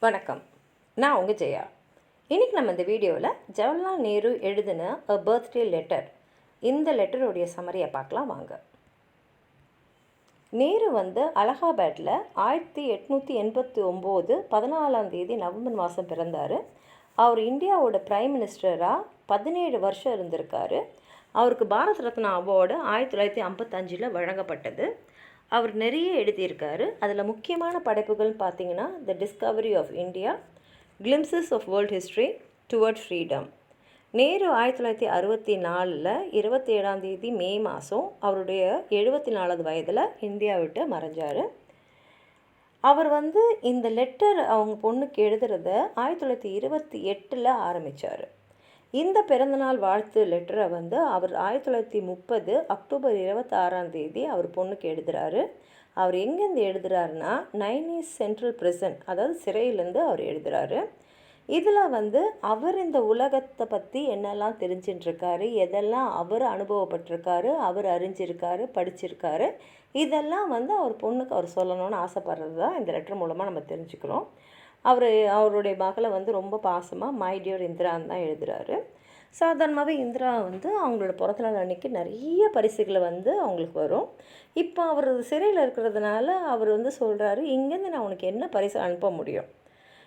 வணக்கம். நான் உங்கள் ஜெயா. இன்றைக்கி நம்ம இந்த வீடியோவில் ஜவஹர்லால் நேரு எழுதின அ பர்த்டே லெட்டர், இந்த லெட்டருடைய சம்மரியை பார்க்கலாம் வாங்க. நேரு அலகாபாத்தில் 1889 14ஆம் தேதி நவம்பர் மாதம் பிறந்தார். அவர் இந்தியாவோட பிரைம் மினிஸ்டராக 17 வருஷம் இருந்திருக்காரு. அவருக்கு பாரத் ரத்னா அவார்டு 1955 வழங்கப்பட்டது. அவர் நிறைய எழுதியிருக்காரு. அதில் முக்கியமான படைப்புகள் பார்த்திங்கன்னா the discovery of India, glimpses of world history, toward freedom. Nehru 1964 27ஆம் தேதி மே மாதம் அவருடைய 74வது வயதில் இந்தியா விட்டு மறைஞ்சார். அவர் இந்த லெட்டர் அவங்க பொண்ணுக்கு எழுதுறத 1928 ஆரம்பித்தார். இந்த பிறந்தநாள் வாழ்த்து லெட்டரை அவர் 1930 அக்டோபர் 26ஆம் தேதி அவர் பொண்ணுக்கு எழுதுகிறாரு. அவர் எங்கேருந்து எழுதுகிறாருன்னா நைனீஸ் சென்ட்ரல் பிரிசன், அதாவது சிறையிலேருந்து அவர் எழுதுகிறாரு. இதில் அவர் இந்த உலகத்தை பற்றி என்னெல்லாம் தெரிஞ்சுட்டுருக்காரு, எதெல்லாம் அவர் அனுபவப்பட்டிருக்காரு, அவர் அறிஞ்சிருக்காரு, படிச்சிருக்காரு, இதெல்லாம் அவர் பொண்ணுக்கு அவர் சொல்லணும்னு ஆசைப்படுறது தான் இந்த லெட்டர் மூலமாக நம்ம தெரிஞ்சுக்கிறோம். அவருடைய மகளை ரொம்ப பாசமாக மை டியர் இந்திரான்னு தான் எழுதுகிறாரு. சாதாரணமாகவே இந்திரா அவங்களோட பிறந்தநாள் அன்றைக்கி நிறைய பரிசுகளை அவங்களுக்கு வரும். இப்போ அவர் சிறையில் இருக்கிறதுனால அவர் சொல்கிறாரு, இங்கேருந்து நான் உனக்கு என்ன பரிசு அனுப்ப முடியும்,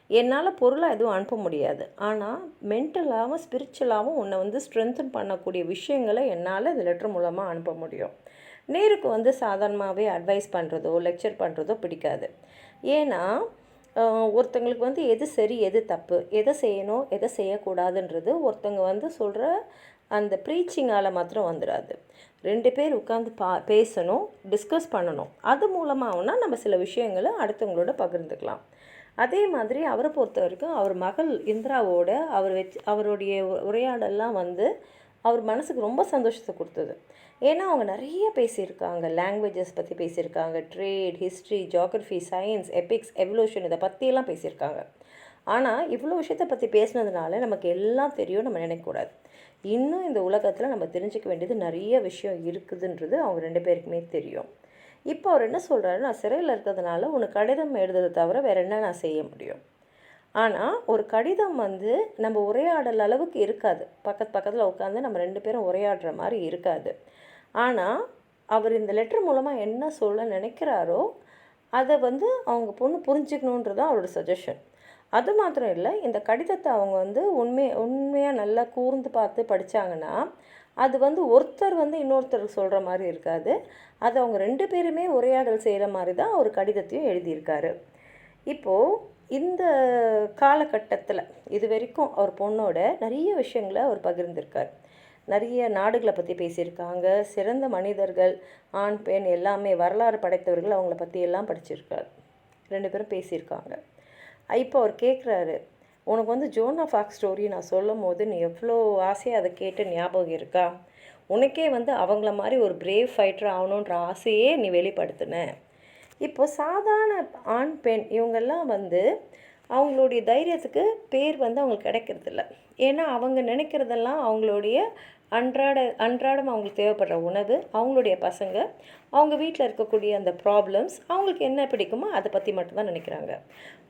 என்னால் பொருளாக எதுவும் அனுப்ப முடியாது, ஆனால் மென்டலாகவும் ஸ்பிரிச்சுவலாகவும் உன்னை ஸ்ட்ரென்தன் பண்ணக்கூடிய விஷயங்களை என்னால் இந்த லெட்டர் மூலமாக அனுப்ப முடியும். நேருக்கு சாதாரணமாகவே அட்வைஸ் பண்ணுறதோ லெக்சர் பண்ணுறதோ பிடிக்காது. ஏன்னா ஒருத்தங்களுக்கு எது சரி எது தப்பு, எதை செய்யணும் எதை செய்யக்கூடாதுன்றது ஒருத்தங்க சொல்கிற அந்த ப்ரீச்சிங்கால் மாத்திரம் வந்துடாது. 2 பேர் உட்காந்து பேசணும், டிஸ்கஸ் பண்ணணும். அது மூலமாகனா நம்ம சில விஷயங்களை அடுத்தவங்களோட பகிர்ந்துக்கலாம். அதே மாதிரி அவரை பொறுத்த வரைக்கும் அவர் மகள் இந்திராவோட அவருடைய உரையாடலாம் அவர் மனசுக்கு ரொம்ப சந்தோஷத்தை கொடுத்தது. ஏன்னா அவங்க நிறைய பேசியிருக்காங்க, லாங்குவேஜஸ் பற்றி பேசியிருக்காங்க, trade, history, geography, science, epics, evolution, இதை பற்றியெல்லாம் பேசியிருக்காங்க. ஆனால் இவ்வளோ விஷயத்தை பற்றி பேசினதுனால நமக்கு எல்லாம் தெரியும் நம்ம நினைக்கக்கூடாது. இன்னும் இந்த உலகத்தில் நம்ம தெரிஞ்சிக்க வேண்டியது நிறைய விஷயம் இருக்குதுன்றது அவங்க 2 பேருக்குமே தெரியும். இப்போ அவர் என்ன சொல்கிறாரு, நான் சிறையில் இருக்கிறதுனால உனக்கு கடிதம் எழுதுறதை தவிர வேறு என்ன நான் செய்ய முடியும். ஆனால் ஒரு கடிதம் நம்ம உரையாடல் அளவுக்கு இருக்காது. பக்கத்தில் உட்காந்து நம்ம 2 பேரும் உரையாடுற மாதிரி இருக்காது. ஆனால் அவர் இந்த லெட்டர் மூலமாக என்ன சொல்ல நினைக்கிறாரோ அதை அவங்க பொண்ணு புரிஞ்சுக்கணுன்றது தான் அவரோட சஜஷன். அது மாத்திரம் இல்லை, இந்த கடிதத்தை அவங்க உண்மையாக நல்லா கூர்ந்து பார்த்து படித்தாங்கன்னா அது ஒருத்தர் இன்னொருத்தருக்கு சொல்கிற மாதிரி இருக்காது. அது அவங்க 2 பேருமே உரையாடல் செய்கிற மாதிரி தான் ஒரு கடிதத்தையும் எழுதியிருக்காரு. இப்போது இந்த காலகட்டத்தில் இது வரைக்கும் அவர் பொண்ணோட நிறைய விஷயங்களை அவர் பகிர்ந்திருக்கார். நிறைய நாடுகளை பற்றி பேசியிருக்காங்க. சிறந்த மனிதர்கள், ஆண் பெண் எல்லாமே வரலாறு படைத்தவர்கள், அவங்கள பற்றி எல்லாம் படிச்சிருக்கார். 2 பேரும் பேசியிருக்காங்க. இப்போ அவர் கேட்குறாரு, உனக்கு ஜோன் ஆஃப் ஆர்க் ஸ்டோரி நான் சொல்லும் போது நீ எவ்வளோ ஆசையாக அதை கேட்டு ஞாபகம் இருக்கா, உனக்கே அவங்கள மாதிரி ஒரு பிரேவ் ஃபைட்டர் ஆகணுன்ற ஆசையே நீ வெளிப்படுத்தின. இப்போது சாதாரண ஆண் பெண் இவங்கெல்லாம் அவங்களுடைய தைரியத்துக்கு பேர் அவங்களுக்கு கிடைக்கிறதில்ல. ஏன்னா அவங்க நினைக்கிறதெல்லாம் அவங்களுடைய அன்றாடம் அவங்களுக்கு தேவைப்படுற உணவு, அவங்களுடைய பசங்க, அவங்க வீட்டில் இருக்கக்கூடிய அந்த ப்ராப்ளம்ஸ், அவங்களுக்கு என்ன பிடிக்குமோ அதை பற்றி மட்டும்தான் நினைக்கிறாங்க.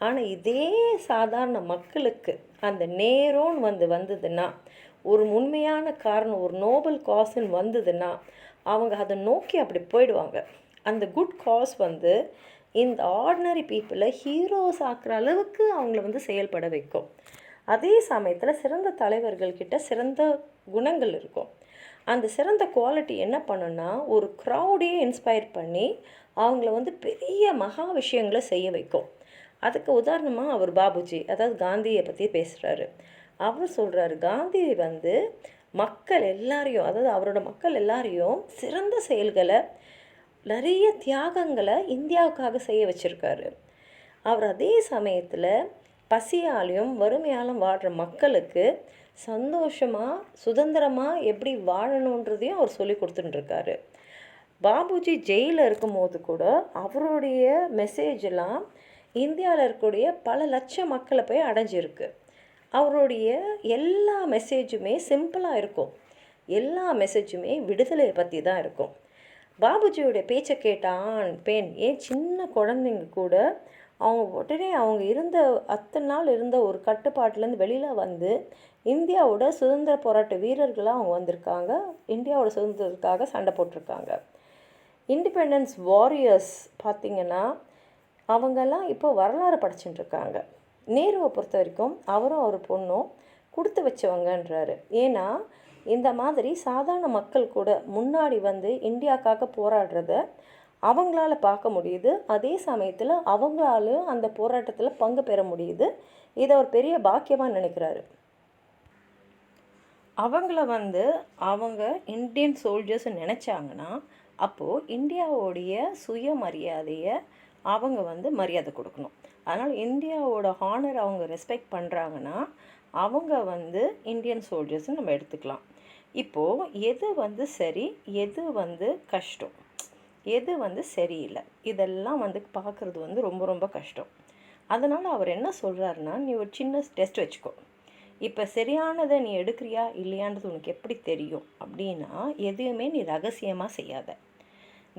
ஆனால் இதே சாதாரண மக்களுக்கு அந்த நேரோன்னு வந்ததுன்னா, ஒரு உண்மையான காரணம், ஒரு நோபல் காசுன்னு வந்ததுன்னா அவங்க அதை நோக்கி அப்படி போயிடுவாங்க. அந்த குட் காஸ் இந்த ஆர்டினரி பீப்புளை ஹீரோஸ் ஆக்குற அளவுக்கு அவங்கள செயல்பட வைக்கும். அதே சமயத்தில் சிறந்த தலைவர்கள்கிட்ட சிறந்த குணங்கள் இருக்கும். அந்த சிறந்த குவாலிட்டி என்ன பண்ணுன்னா ஒரு க்ரௌடையே இன்ஸ்பயர் பண்ணி அவங்கள பெரிய மகா விஷயங்களை செய்ய வைக்கும். அதுக்கு உதாரணமாக அவர் பாபுஜி, அதாவது காந்தியை பற்றி பேசுகிறாரு. அவர் சொல்கிறாரு, காந்தி மக்கள் எல்லாரையும், அதாவது அவரோட மக்கள் எல்லாரையும் சிறந்த செயல்களை, நிறைய தியாகங்களை இந்தியாவுக்காக செய்ய வச்சுருக்காரு. அவர் அதே சமயத்தில் பசியாலையும் வறுமையாலும் வாழ்கிற மக்களுக்கு சந்தோஷமாக சுதந்திரமாக எப்படி வாழணுன்றதையும் அவர் சொல்லி கொடுத்துட்டுருக்காரு. பாபுஜி ஜெயிலில் இருக்கும்போது கூட அவருடைய மெசேஜெல்லாம் இந்தியாவில் இருக்கக்கூடிய பல லட்சம் மக்களை போய் அடைஞ்சிருக்கு. அவருடைய எல்லா மெசேஜுமே சிம்பிளாக இருக்கும். எல்லா மெசேஜுமே விடுதலையை பற்றி தான் இருக்கும். பாபுஜியோடைய பேச்சை கேட்ட ஆண் பெண், ஏன் சின்ன குழந்தைங்க கூட அவங்க உடனே அவங்க இருந்த அத்தனை நாள் இருந்த ஒரு கட்டுப்பாட்டிலேருந்து வெளியில் வந்து இந்தியாவோட சுதந்திர போராட்ட வீரர்களாக அவங்க வந்திருக்காங்க. இந்தியாவோட சுதந்திரத்துக்காக சண்டை போட்டிருக்காங்க. இண்டிபெண்டன்ஸ் வாரியர்ஸ் பார்த்திங்கன்னா அவங்கெல்லாம் இப்போ வரலாறு படைச்சிட்டுருக்காங்க. நேருவை பொறுத்த வரைக்கும் அவரும் அவர் பொண்ணும் கொடுத்து வச்சவங்கன்றாரு. ஏன்னா இந்த மாதிரி சாதாரண மக்கள் கூட முன்னாடி வந்து இந்தியாவுக்காக போராடுறத அவங்களால பார்க்க முடியுது. அதே சமயத்தில் அவங்களாலும் அந்த போராட்டத்தில் பங்கு பெற முடியுது. இதை ஒரு பெரிய பாக்கியமாக நினைக்கிறாரு. அவங்கள வந்து அவங்க இந்தியன் சோல்ஜர்ஸ் நினச்சாங்கன்னா அப்போது இந்தியாவோடைய சுயமரியாதையை அவங்க வந்து மரியாதை கொடுக்கணும். அதனால் இந்தியாவோட ஹானர் அவங்க ரெஸ்பெக்ட் பண்ணுறாங்கன்னா அவங்க வந்து இந்தியன் சோல்ஜர்ஸ்ன்னு நம்ம எடுத்துக்கலாம். இப்போது எது வந்து சரி, எது வந்து கஷ்டம், எது வந்து சரியில்லை, இதெல்லாம் வந்து பார்க்குறது வந்து ரொம்ப ரொம்ப கஷ்டம். அதனால் அவர் என்ன சொல்கிறாருன்னா, நீ ஒரு சின்ன டெஸ்ட் வச்சுக்கோ. இப்போ சரியானதை நீ எடுக்கிறியா இல்லையான்றது உனக்கு எப்படி தெரியும் அப்படின்னா, எதையுமே நீ ரகசியமாக செய்யாத.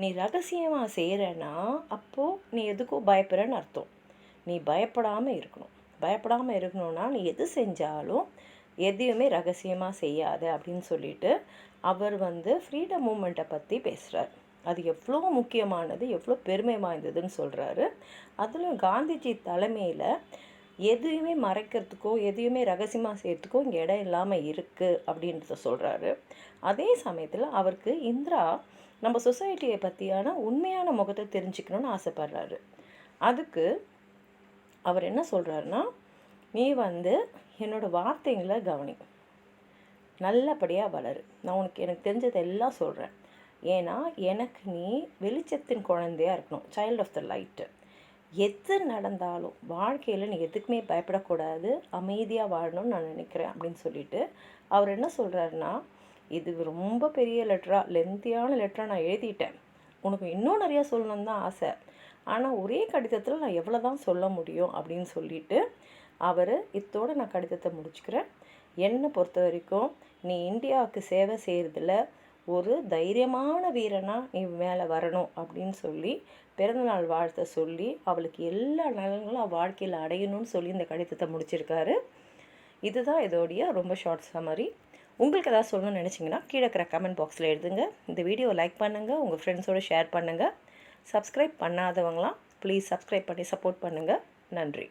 நீ ரகசியமாக செய்கிறன்னா அப்போது நீ எதுக்கும் பயப்படுறன்னு அர்த்தம். நீ பயப்படாமல் இருக்கணும். பயப்படாமல் இருக்கணும்னா நீ எது செஞ்சாலும் எதையுமே ரகசியமாக செய்யாத அப்படின்னு சொல்லிட்டு அவர் வந்து ஃப்ரீடம் மூமெண்ட்டை பற்றி பேசுகிறார். அது எவ்வளோ முக்கியமானது, எவ்வளோ பெருமை வாய்ந்ததுன்னு சொல்கிறாரு. அதிலும் காந்திஜி தலைமையில் எதையுமே மறைக்கிறதுக்கோ எதையுமே ரகசியமாக செய்கிறதுக்கோ இங்கே இடம் இல்லாமல் இருக்குது அப்படின்றத சொல்கிறாரு. அதே சமயத்தில் அவருக்கு இந்திரா நம்ம சொசைட்டியை பற்றியான உண்மையான முகத்தை தெரிஞ்சுக்கணுன்னு ஆசைப்படுறாரு. அதுக்கு அவர் என்ன சொல்கிறாருன்னா, நீ வந்து என்னோடய வார்த்தைங்களை கவனி, நல்லபடியாக வளரு, நான் எனக்கு தெரிஞ்சதை எல்லாம் சொல்கிறேன். ஏன்னா எனக்கு நீ வெளிச்சத்தின் குழந்தையாக இருக்கணும், சைல்ட் ஆஃப் த லைட்டு. எது நடந்தாலும் வாழ்க்கையில் நீ எதுக்குமே பயப்படக்கூடாது, அமைதியாக வாழணும்னு நான் நினைக்கிறேன் அப்படின்னு சொல்லிட்டு அவர் என்ன சொல்கிறாருன்னா, இது ரொம்ப பெரிய லெட்டராக, லென்த்தியான லெட்டராக நான் எழுதிட்டேன், உனக்கு இன்னும் நிறையா சொல்லணும்னு தான் ஆசை, ஆனால் ஒரே கடிதத்தில் நான் எவ்வளோ தான் சொல்ல முடியும் அப்படின்னு சொல்லிட்டு அவர் இத்தோடு நான் கடிதத்தை முடிச்சுக்கிறேன். என்னை பொறுத்த வரைக்கும் நீ இந்தியாவுக்கு சேவை செய்கிறதுல ஒரு தைரியமான வீரனாக நீ மேலே வரணும் அப்படின்னு சொல்லி பிறந்தநாள் வாழ்த்தை சொல்லி அவளுக்கு எல்லா நலன்களும் வாழ்க்கையில் அடையணும்னு சொல்லி இந்த கடிதத்தை முடிச்சிருக்காரு. இதுதான் இதோடைய ரொம்ப ஷார்ட் சம்மரி. உங்களுக்கு ஏதாவது சொல்லணும்னு நினச்சிங்கன்னா கீழே இருக்கிற கமெண்ட் பாக்ஸில் எழுதுங்க. இந்த வீடியோவை லைக் பண்ணுங்கள், உங்கள் ஃப்ரெண்ட்ஸோடு ஷேர் பண்ணுங்கள். சப்ஸ்கிரைப் பண்ணாதவங்களாம் ப்ளீஸ் சப்ஸ்கிரைப் பண்ணி சப்போர்ட் பண்ணுங்கள். நன்றி.